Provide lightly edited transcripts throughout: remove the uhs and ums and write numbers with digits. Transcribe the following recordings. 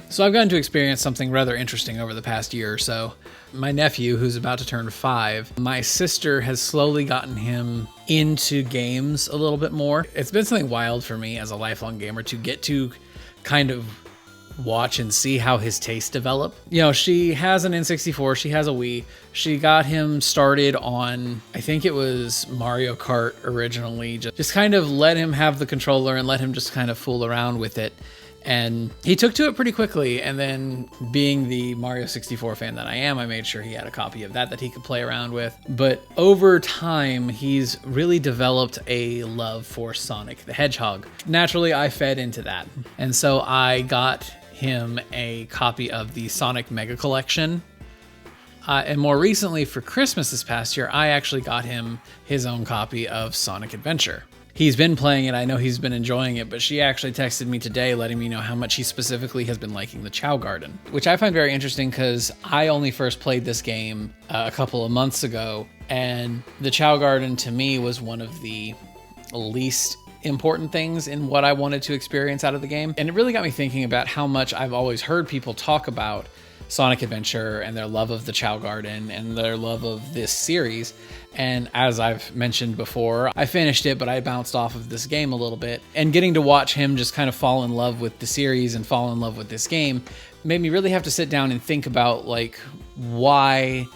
So I've gotten to experience something rather interesting over the past year or so. My nephew, who's about to turn 5, my sister has slowly gotten him into games a little bit more. It's been something wild for me as a lifelong gamer to get to kind of watch and see how his tastes develop. You know, she has an N64, she has a Wii. She got him started on, I think it was Mario Kart originally. Just kind of let him have the controller and let him just kind of fool around with it. And he took to it pretty quickly. And then being the Mario 64 fan that I am, I made sure he had a copy of that he could play around with. But over time, he's really developed a love for Sonic the Hedgehog. Naturally, I fed into that. And so I got him a copy of the Sonic Mega Collection. And more recently, for Christmas this past year, I actually got him his own copy of Sonic Adventure. He's been playing it, I know he's been enjoying it, but she actually texted me today letting me know how much he specifically has been liking the Chow Garden, which I find very interesting because I only first played this game a couple of months ago, and the Chow Garden to me was one of the least important things in what I wanted to experience out of the game. And it really got me thinking about how much I've always heard people talk about Sonic Adventure and their love of the Chow Garden and their love of this series. And as I've mentioned before, I finished it, but I bounced off of this game a little bit. And getting to watch him just kind of fall in love with the series and fall in love with this game made me really have to sit down and think about like why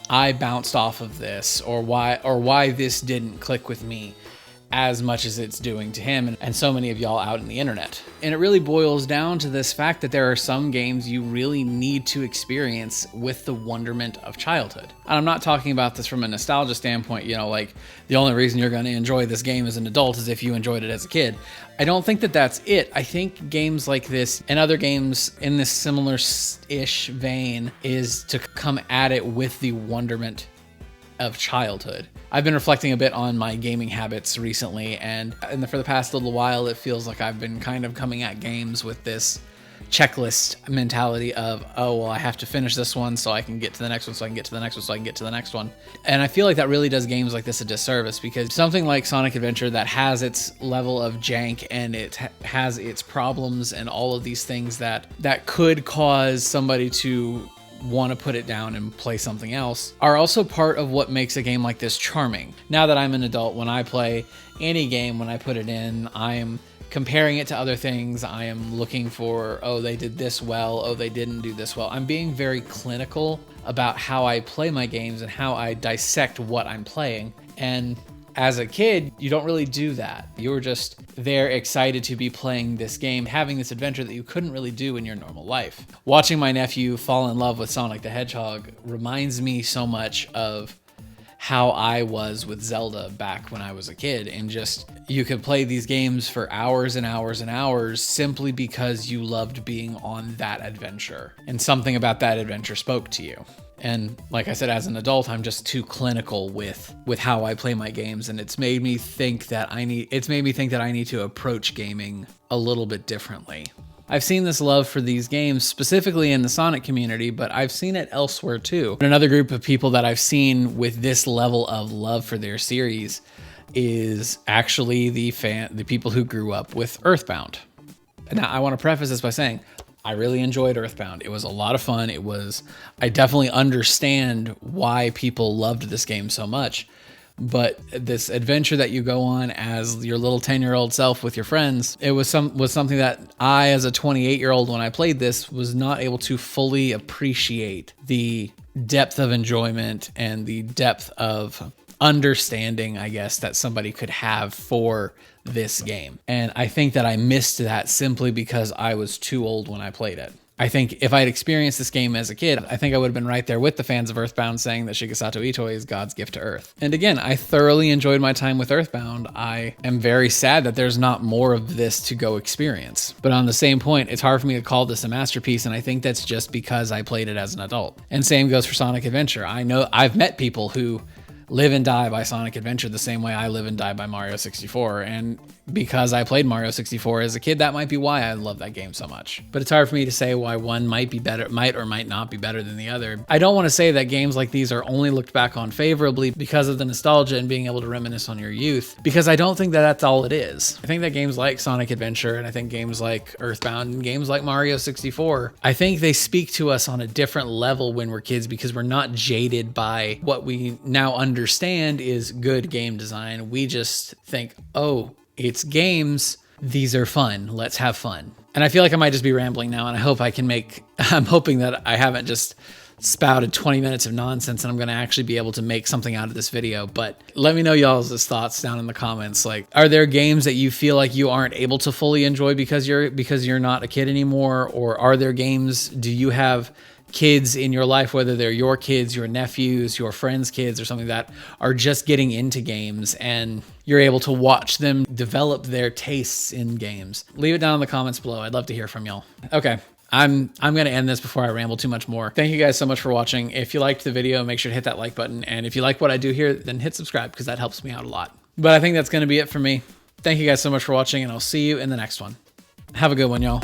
I bounced off of this or why this didn't click with me as much as it's doing to him and so many of y'all out in the internet. And it really boils down to this fact that there are some games you really need to experience with the wonderment of childhood. And I'm not talking about this from a nostalgia standpoint, you know, like the only reason you're going to enjoy this game as an adult is if you enjoyed it as a kid. I don't think that that's it. I think games like this and other games in this similar-ish vein is to come at it with the wonderment of childhood. I've been reflecting a bit on my gaming habits recently, and for the past little while, it feels like I've been kind of coming at games with this checklist mentality of, oh, well, I have to finish this one so I can get to the next one, so I can get to the next one, so I can get to the next one. And I feel like that really does games like this a disservice, because something like Sonic Adventure that has its level of jank and it has its problems and all of these things that could cause somebody to want to put it down and play something else are also part of what makes a game like this charming. Now that I'm an adult, when I play any game, when I put it in, I am comparing it to other things. I am looking for, oh, they did this well, oh, they didn't do this well. I'm being very clinical about how I play my games and how I dissect what I'm playing. And as a kid, you don't really do that. You were just there excited to be playing this game, having this adventure that you couldn't really do in your normal life. Watching my nephew fall in love with Sonic the Hedgehog reminds me so much of how I was with Zelda back when I was a kid, and just you could play these games for hours and hours and hours simply because you loved being on that adventure and something about that adventure spoke to you. And like I said, as an adult, I'm just too clinical with how I play my games, and it's made me think that I need to approach gaming a little bit differently. I've seen this love for these games specifically in the Sonic community, but I've seen it elsewhere too. Another group of people that I've seen with this level of love for their series is actually the people who grew up with Earthbound. Now, I want to preface this by saying I really enjoyed Earthbound. It was a lot of fun. I definitely understand why people loved this game so much. But this adventure that you go on as your little 10-year-old self with your friends, it was something that I, as a 28-year-old, when I played this, was not able to fully appreciate the depth of enjoyment and the depth of understanding, I guess, that somebody could have for this game. And I think that I missed that simply because I was too old when I played it. I think if I had experienced this game as a kid, I think I would have been right there with the fans of Earthbound saying that Shigesato Itoi is God's gift to Earth. And again, I thoroughly enjoyed my time with Earthbound. I am very sad that there's not more of this to go experience. But on the same point, it's hard for me to call this a masterpiece, and I think that's just because I played it as an adult. And same goes for Sonic Adventure. I know I've met people who live and die by Sonic Adventure the same way I live and die by Mario 64. And because I played Mario 64 as a kid, that might be why I love that game so much. But it's hard for me to say why one might be better, might or might not be better than the other. I don't want to say that games like these are only looked back on favorably because of the nostalgia and being able to reminisce on your youth, because I don't think that that's all it is. I think that games like Sonic Adventure, and I think games like Earthbound, and games like Mario 64, I think they speak to us on a different level when we're kids because we're not jaded by what we now understand is good game design. We just think, oh, it's games. These are fun. Let's have fun. And I feel like I might just be rambling now, and I hope I can I'm hoping that I haven't just spouted 20 minutes of nonsense and I'm going to actually be able to make something out of this video. But let me know y'all's thoughts down in the comments. Like, are there games that you feel like you aren't able to fully enjoy because you're not a kid anymore? Or are there games, do you have kids in your life, whether they're your kids, your nephews, your friends' kids, or something that are just getting into games and you're able to watch them develop their tastes in games? Leave it down in the comments below. I'd love to hear from y'all. Okay. I'm going to end this before I ramble too much more. Thank you guys so much for watching. If you liked the video, make sure to hit that like button. And if you like what I do here, then hit subscribe because that helps me out a lot. But I think that's going to be it for me. Thank you guys so much for watching, and I'll see you in the next one. Have a good one, y'all.